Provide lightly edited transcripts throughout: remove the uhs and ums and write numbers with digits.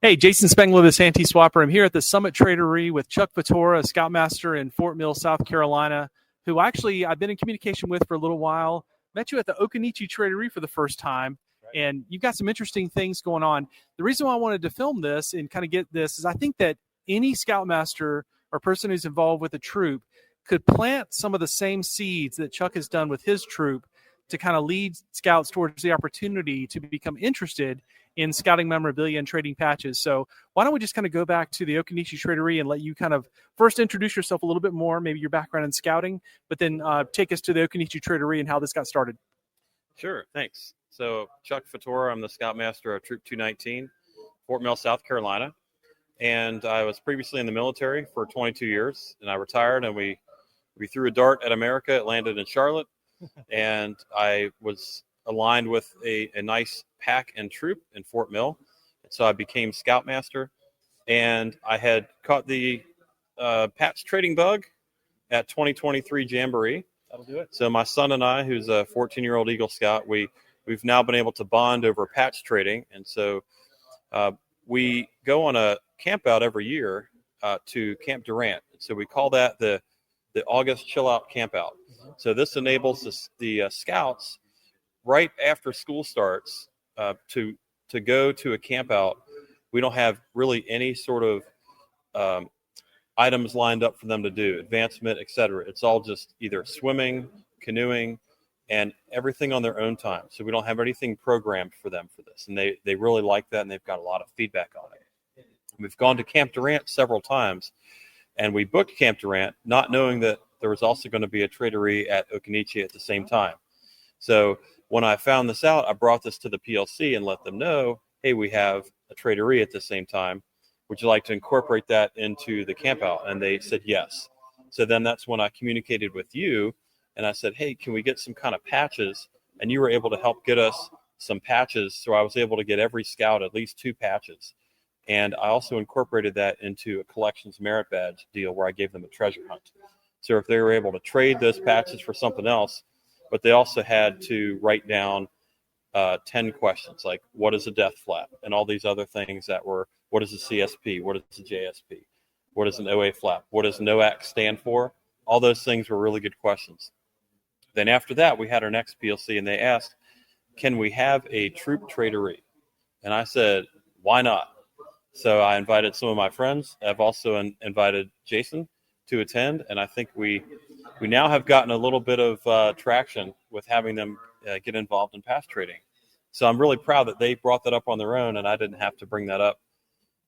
Hey, Jason Spengler, the SanteeSwapper. I'm here at the Summit Trade-O-Ree with Chuck Fetora, a Scoutmaster in Fort Mill, South Carolina, who actually I've been in communication with for a little while. Met you at the Okinichi Trade-O-Ree for the first time, and you've got some interesting things going on. The reason why I wanted to film this and kind of get this is I think that any Scoutmaster or person who's involved with a troop could plant some of the same seeds that Chuck has done with his troop to kind of lead scouts towards the opportunity to become interested in scouting memorabilia and trading patches. So why don't we just kind of go back to the Okinichi Trade-O-Ree and let you kind of first introduce yourself a little bit more, maybe your background in scouting, but then take us to the Okinichi Trade-O-Ree and how this got started. Sure, thanks. So Chuck Fetora, I'm the Scoutmaster of Troop 219, Fort Mill, South Carolina. And I was previously in the military for 22 years, and I retired, and we threw a dart at America. It landed in Charlotte, and I was aligned with a nice pack and troop in Fort Mill. And so I became Scoutmaster, and I had caught the patch trading bug at 2023 Jamboree. That'll do it. So my son and I, who's a 14-year-old Eagle Scout, we've now been able to bond over patch trading. And so we go on a camp out every year to Camp Durant. So we call that the August Chill Out Camp Out. So this enables the scouts right after school starts to go to a camp out. We don't have really any sort of items lined up for them to do, advancement, etc. It's all just either swimming, canoeing, and everything on their own time. So we don't have anything programmed for them for this. And they really like that, and they've got a lot of feedback on it. We've gone to Camp Durant several times, and we booked Camp Durant not knowing that there was also going to be a Trade-O-Ree at Okinichi at the same time. So when I found this out, I brought this to the PLC and let them know, hey, we have a Trade-O-Ree at the same time. Would you like to incorporate that into the camp out? And they said yes. So then that's when I communicated with you, and I said, hey, can we get some kind of patches? And you were able to help get us some patches. So I was able to get every scout at least 2 patches. And I also incorporated that into a collections merit badge deal where I gave them a treasure hunt. So if they were able to trade those patches for something else, but they also had to write down 10 questions, like what is a death flap, and all these other things that were, what is a CSP, what is a JSP, what is an OA flap, what does NOAC stand for? All those things were really good questions. Then after that, we had our next PLC, and they asked, can we have a troop Trade-O-Ree? And I said, why not? So I invited some of my friends. I've also invited Jason to attend, and I think we now have gotten a little bit of traction with having them get involved in patch trading. So I'm really proud that they brought that up on their own, and I didn't have to bring that up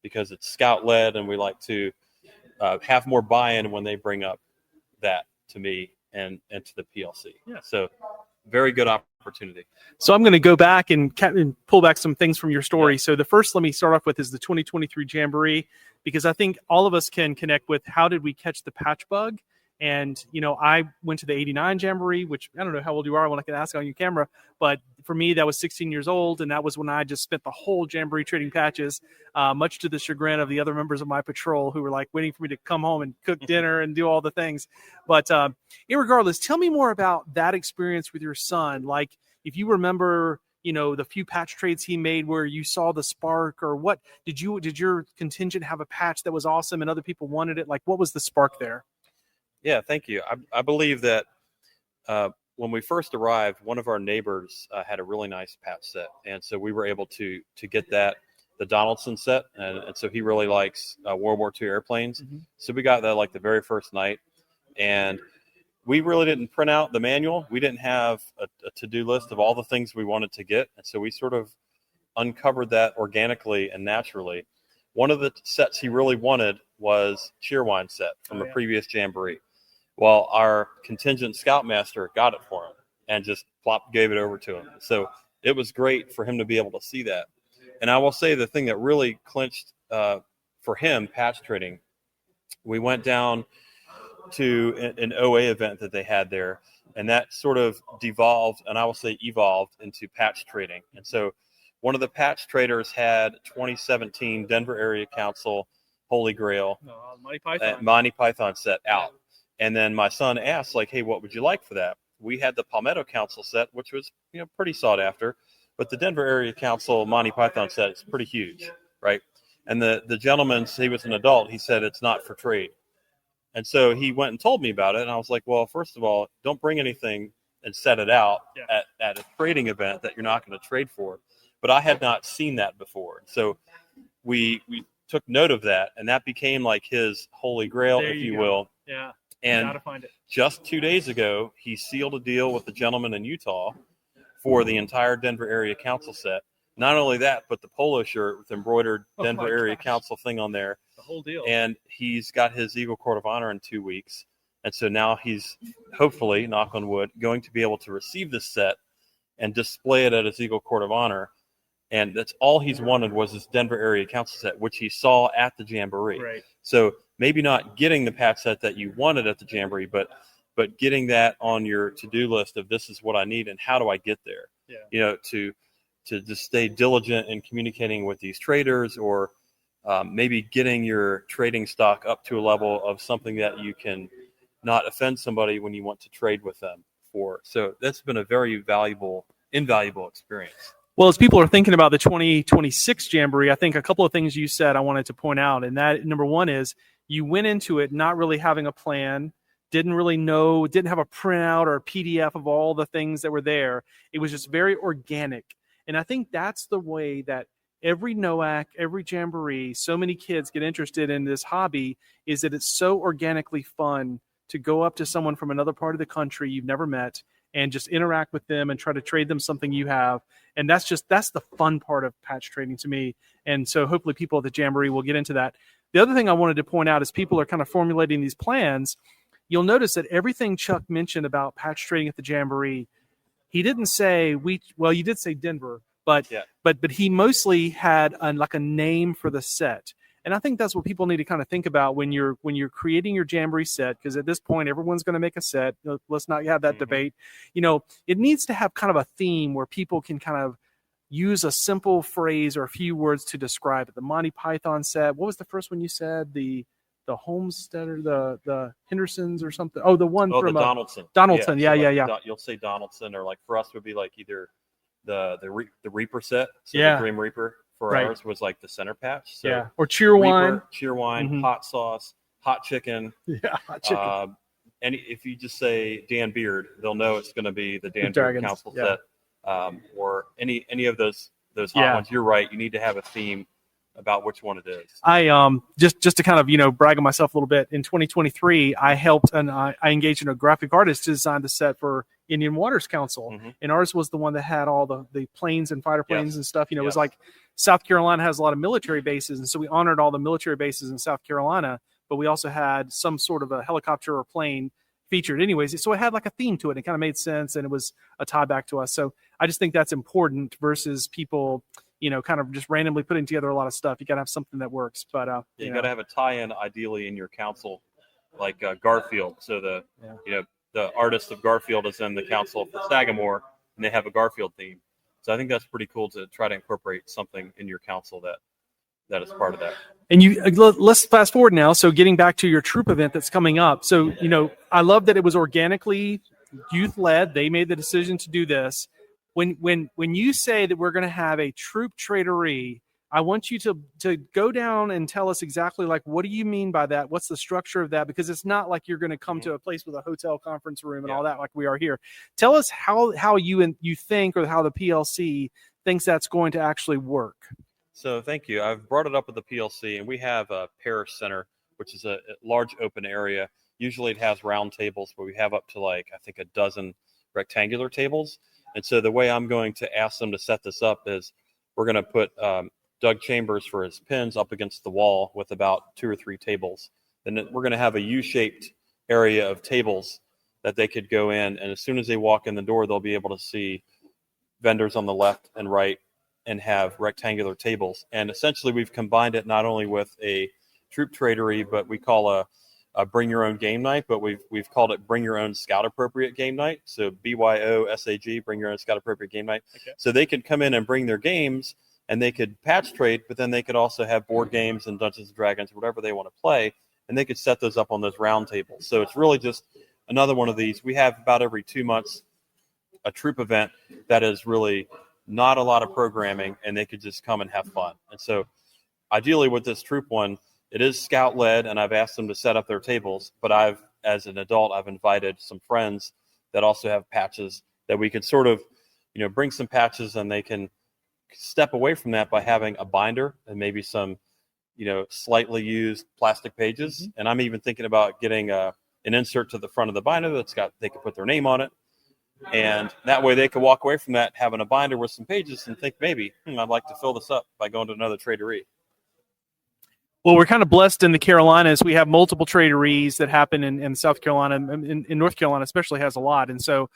because it's scout-led, and we like to have more buy-in when they bring up that to me and to the PLC. Yeah. So very good opportunity. So I'm going to go back and pull back some things from your story. Yeah. So the first, let me start off with, is the 2023 Jamboree, because I think all of us can connect with how did we catch the patch bug. And, you know, I went to the 89 Jamboree, which I don't know how old you are when I can ask on your camera, but for me, that was 16 years old. And that was when I just spent the whole Jamboree trading patches, much to the chagrin of the other members of my patrol who were like waiting for me to come home and cook dinner and do all the things. But irregardless, tell me more about that experience with your son. Like, if you remember, you know, the few patch trades he made where you saw the spark, or what did your contingent have a patch that was awesome and other people wanted it? Like, what was the spark there? Yeah, thank you. I believe that when we first arrived, one of our neighbors had a really nice patch set, and so we were able to get the Donaldson set, and so he really likes World War II airplanes. Mm-hmm. So we got that like the very first night, and we really didn't print out the manual. We didn't have a to-do list of all the things we wanted to get, and so we sort of uncovered that organically and naturally. One of the sets he really wanted was Cheerwine set from a previous Jamboree. Well, our contingent scoutmaster got it for him and just gave it over to him. So it was great for him to be able to see that. And I will say the thing that really clinched for him patch trading, we went down to an OA event that they had there, and that sort of devolved, and I will say evolved, into patch trading. And so one of the patch traders had 2017 Denver Area Council Holy Grail Monty Python set out. And then my son asked, like, hey, what would you like for that? We had the Palmetto Council set, which was, you know, pretty sought after, but the Denver Area Council Monty Python set is pretty huge, right? And the gentleman, he was an adult. He said it's not for trade. And so he went and told me about it. And I was like, well, first of all, don't bring anything and set it out at a trading event that you're not going to trade for. But I had not seen that before. So we took note of that, and that became like his holy grail, if you will. Yeah. And gotta find it. Just 2 days ago, he sealed a deal with a gentleman in Utah for the entire Denver Area Council set. Not only that, but the polo shirt with embroidered Denver Area Council thing on there. The whole deal. And he's got his Eagle Court of Honor in 2 weeks. And so now he's hopefully, knock on wood, going to be able to receive this set and display it at his Eagle Court of Honor. And that's all he's wanted was this Denver Area Council set, which he saw at the Jamboree. Right. So maybe not getting the patch set that you wanted at the Jamboree, but getting that on your to-do list of this is what I need and how do I get there? Yeah. To just stay diligent in communicating with these traders, or maybe getting your trading stock up to a level of something that you can not offend somebody when you want to trade with them for. So that's been a very invaluable experience. Well, as people are thinking about the 2026 Jamboree, I think a couple of things you said I wanted to point out. And that, number one, is you went into it not really having a plan, didn't really know, didn't have a printout or a PDF of all the things that were there. It was just very organic. And I think that's the way that every NOAC, every Jamboree, so many kids get interested in this hobby, is that it's so organically fun to go up to someone from another part of the country you've never met and just interact with them and try to trade them something you have. And that's the fun part of patch trading to me. And so hopefully people at the Jamboree will get into that. The other thing I wanted to point out is people are kind of formulating these plans. You'll notice that everything Chuck mentioned about patch trading at the Jamboree, he didn't say you did say Denver, but he mostly had a name for the set. And I think that's what people need to kind of think about when you're creating your Jamboree set, because at this point, everyone's going to make a set. Let's not have that debate. It needs to have kind of a theme where people can kind of use a simple phrase or a few words to describe it. The Monty Python set. What was the first one you said? The Homesteader, the Hendersons or something. Oh, the one from the Donaldson. Donaldson. Yeah. You'll say Donaldson, or like for us would be like either the Reaper set. So the Grim Reaper. For ours was like the center patch. So or Cheerwine. Cheerwine, hot sauce, hot chicken. Yeah, hot chicken. And if you just say Dan Beard, they'll know it's going to be the Dan Beard Council set, or any of those hot ones. You're right. You need to have a theme about which one it is. I just to kind of brag on myself a little bit. In 2023, I helped and I engaged in a graphic artist to design the set for Indian Waters Council, and ours was the one that had all the planes and fighter planes and stuff. It was like South Carolina has a lot of military bases, and so we honored all the military bases in South Carolina, but we also had some sort of a helicopter or plane featured anyways. So it had like a theme to it. It kind of made sense, and it was a tie back to us. So I just think that's important versus people kind of just randomly putting together a lot of stuff. You got to have something that works. But you got to have a tie-in, ideally, in your council, like Garfield. So the artist of Garfield is in the council for Sagamore, and they have a Garfield theme. So I think that's pretty cool to try to incorporate something in your council that is part of that. And let's fast forward now. So getting back to your troop event that's coming up. So, I love that it was organically youth-led. They made the decision to do this. When you say that we're going to have a troop Trade-O-Ree, I want you to go down and tell us exactly what do you mean by that? What's the structure of that? Because it's not like you're going to come to a place with a hotel conference room and all that like we are here. Tell us how you think, or how the PLC thinks that's going to actually work. So thank you. I've brought it up with the PLC, and we have a parish center, which is a large open area. Usually it has round tables, but we have up to I think a dozen rectangular tables. And so the way I'm going to ask them to set this up is we're going to put Doug Chambers for his pins up against the wall with about 2 or 3 tables. Then we're going to have a U-shaped area of tables that they could go in. And as soon as they walk in the door, they'll be able to see vendors on the left and right and have rectangular tables. And essentially we've combined it not only with a troop Trade-O-Ree, but we call a bring your own game night, but we've called it bring your own scout appropriate game night. So BYOSAG, bring your own scout appropriate game night. Okay. So they could come in and bring their games, and they could patch trade, but then they could also have board games and Dungeons and Dragons, whatever they want to play, and they could set those up on those round tables. So it's really just another one of these. We have about every 2 months a troop event that is really not a lot of programming, and they could just come and have fun. And so ideally with this troop one, it is scout led, and I've asked them to set up their tables. But as an adult, I've invited some friends that also have patches that we could sort of, bring some patches, and they can step away from that by having a binder and maybe some, slightly used plastic pages. Mm-hmm. And I'm even thinking about getting an insert to the front of the binder they can put their name on it. And that way they could walk away from that having a binder with some pages and think maybe, I'd like to fill this up by going to another Trade-O-Ree. Well, we're kind of blessed in the Carolinas. We have multiple Trade-O-Rees that happen in South Carolina, in North Carolina especially has a lot. And so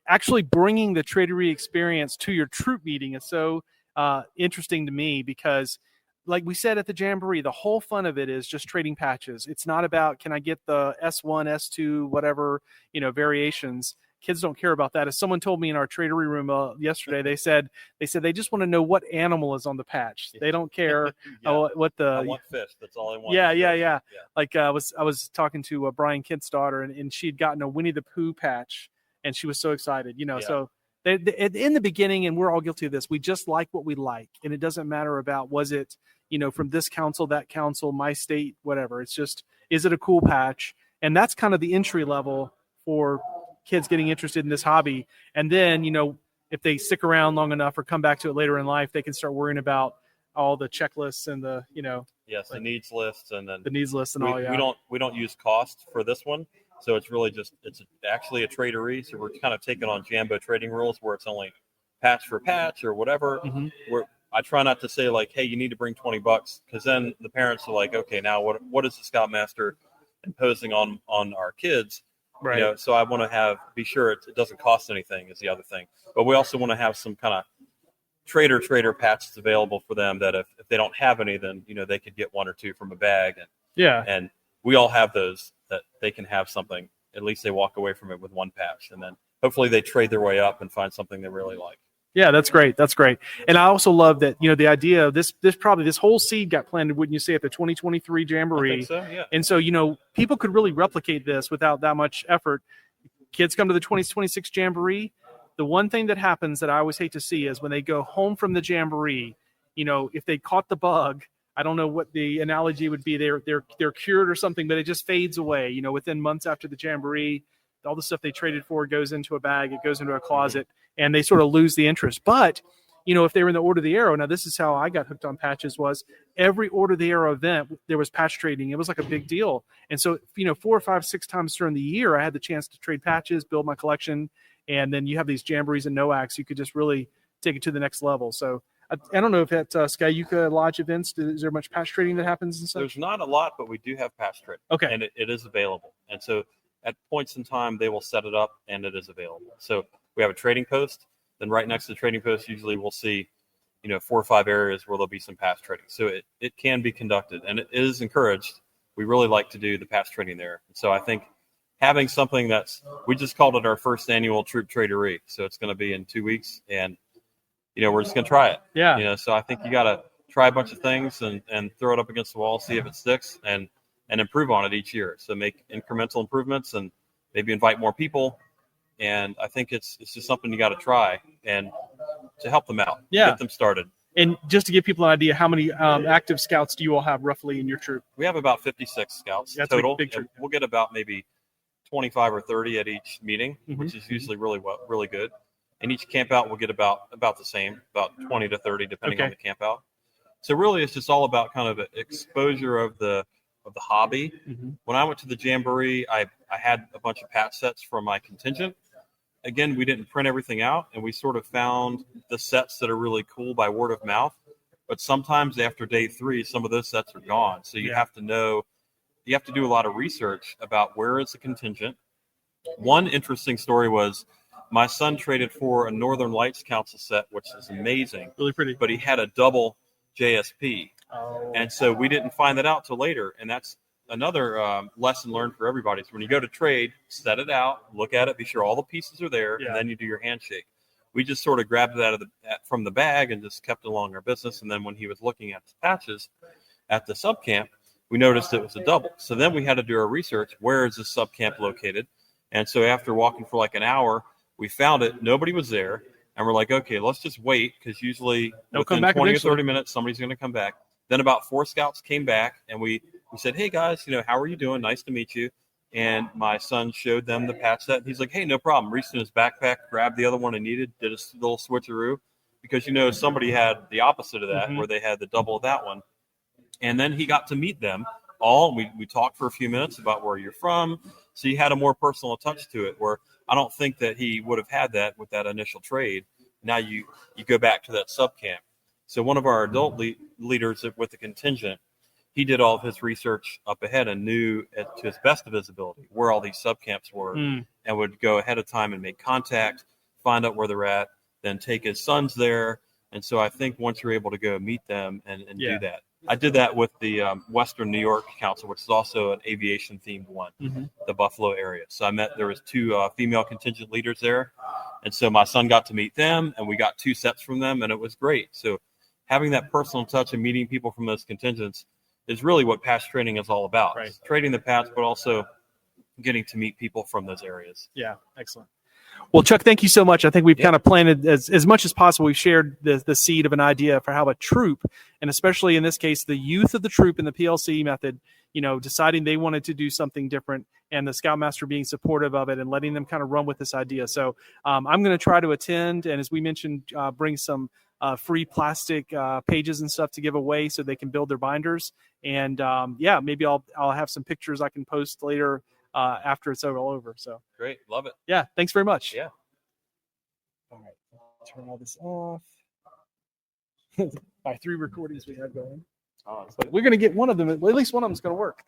actually bringing the Trade-O-Ree experience to your troop meeting is so interesting to me because, like we said at the Jamboree, the whole fun of it is just trading patches. It's not about, can I get the S1, S2, whatever, variations. Kids don't care about that. As someone told me in our Trade-O-Ree room yesterday, they said they just want to know what animal is on the patch. They don't care what the. I want fish. That's all I want. Yeah. Like I was talking to Brian Kent's daughter, and she'd gotten a Winnie the Pooh patch, and she was so excited. So in the beginning, and we're all guilty of this. We just like what we like, and it doesn't matter about was it from this council, that council, my state, whatever. It's just, is it a cool patch? And that's kind of the entry level for kids getting interested in this hobby. And then, if they stick around long enough or come back to it later in life, they can start worrying about all the checklists and the, the needs lists, and then the needs list and all. Yeah. We don't use cost for this one. So it's really it's actually a Trade-O-Ree. So we're kind of taking on Jambo trading rules where it's only patch for patch or whatever. Mm-hmm. I try not to say like, hey, you need to bring $20, because then the parents are like, okay, now what is the Scoutmaster imposing on our kids? Right. So I want to be sure it doesn't cost anything is the other thing. But we also want to have some kind of trader patches available for them that if they don't have any, then, they could get one or two from a bag. And we all have those that they can have something. At least they walk away from it with one patch. And then hopefully they trade their way up and find something they really like. Yeah, that's great. That's great. And I also love that, the idea of this whole seed got planted, wouldn't you say, at the 2023 Jamboree. I think so, yeah. And so, people could really replicate this without that much effort. Kids come to the 2026 Jamboree. The one thing that happens that I always hate to see is when they go home from the Jamboree, if they caught the bug, I don't know what the analogy would be. They're cured or something, but it just fades away. Within months after the Jamboree, all the stuff they traded for goes into a bag, it goes into a closet, and they sort of lose the interest. But, if they were in the Order of the Arrow, now this is how I got hooked on patches, was every Order of the Arrow event, there was patch trading. It was like a big deal. And so, 4 or 5, 6 times during the year, I had the chance to trade patches, build my collection, and then you have these Jamborees and NOACs. You could just really take it to the next level. So I don't know if at Skyuka Lodge events, is there much patch trading that happens and stuff? There's not a lot, but we do have patch trading. Okay. And it is available. And so at points in time, they will set it up, and it is available. So we have a trading post. Then right next to the trading post, usually we'll see, 4 or 5 areas where there'll be some patch trading. So it can be conducted, and it is encouraged. We really like to do the patch trading there. So I think having something we just called it our first annual Troop Trade-O-Ree. So it's going to be in 2 weeks, and, we're just going to try it. Yeah. So I think you got to try a bunch of things and throw it up against the wall, see if it sticks, and improve on it each year. So make incremental improvements and maybe invite more people. And I think it's just something you got to try and to help them out, get them started. And just to give people an idea, how many active scouts do you all have roughly in your troop? We have about 56 scouts total. Big troop. We'll get about maybe 25 or 30 at each meeting, which is usually really good. And each camp out will get about the same, about 20 to 30, depending on the camp out. So really, it's just all about kind of exposure of the hobby. Mm-hmm. When I went to the Jamboree, I had a bunch of patch sets from my contingent. Again, we didn't print everything out, and we sort of found the sets that are really cool by word of mouth. But sometimes after day 3, some of those sets are gone. So you have to do a lot of research about where is the contingent. One interesting story was my son traded for a Northern Lights Council set, which is amazing. Really pretty. But he had a double JSP. Oh. And so we didn't find that out till later. And that's another lesson learned for everybody. So when you go to trade, set it out, look at it, be sure all the pieces are there, and then you do your handshake. We just sort of grabbed it from the bag and just kept it along our business. And then when he was looking at the patches at the sub camp, we noticed it was a double. So then we had to do our research. Where is this sub camp located? And so after walking for like an hour, we found it. Nobody was there. And we're like, okay, let's just wait, because usually within 20 or 30 minutes, somebody's going to come back. Then about 4 scouts came back, and we said, "Hey guys, how are you doing? Nice to meet you." And my son showed them the patch set. He's like, "Hey, no problem." Reached in his backpack, grabbed the other one he needed, did a little switcheroo, because somebody had the opposite of that, where they had the double of that one. And then he got to meet them all. We talked for a few minutes about where you're from. So he had a more personal touch to it, where I don't think that he would have had that with that initial trade. Now you go back to that sub camp. So one of our adult leaders with the contingent, he did all of his research up ahead and knew to his best of his ability where all these sub camps were, and would go ahead of time and make contact, find out where they're at, then take his sons there. And so I think once you're able to go meet them and do that. I did that with the Western New York Council, which is also an aviation-themed one, the Buffalo area. So there was 2 female contingent leaders there. And so my son got to meet them, and we got 2 sets from them, and it was great. So having that personal touch and meeting people from those contingents is really what patch trading is all about. Right. Trading the patch, but also getting to meet people from those areas. Yeah, excellent. Well, Chuck, thank you so much. I think we've kind of planted as much as possible. We've shared the seed of an idea for how a troop, and especially in this case, the youth of the troop in the PLC method, deciding they wanted to do something different, and the Scoutmaster being supportive of it and letting them kind of run with this idea. So I'm going to try to attend, and as we mentioned, bring some free plastic pages and stuff to give away so they can build their binders. And maybe I'll have some pictures I can post later after it's all over. So great. Love it. Yeah. Thanks very much. Yeah. All right. Turn all this off. By 3 recordings we have going. Oh, But we're going to get one of them. At least one of them is going to work.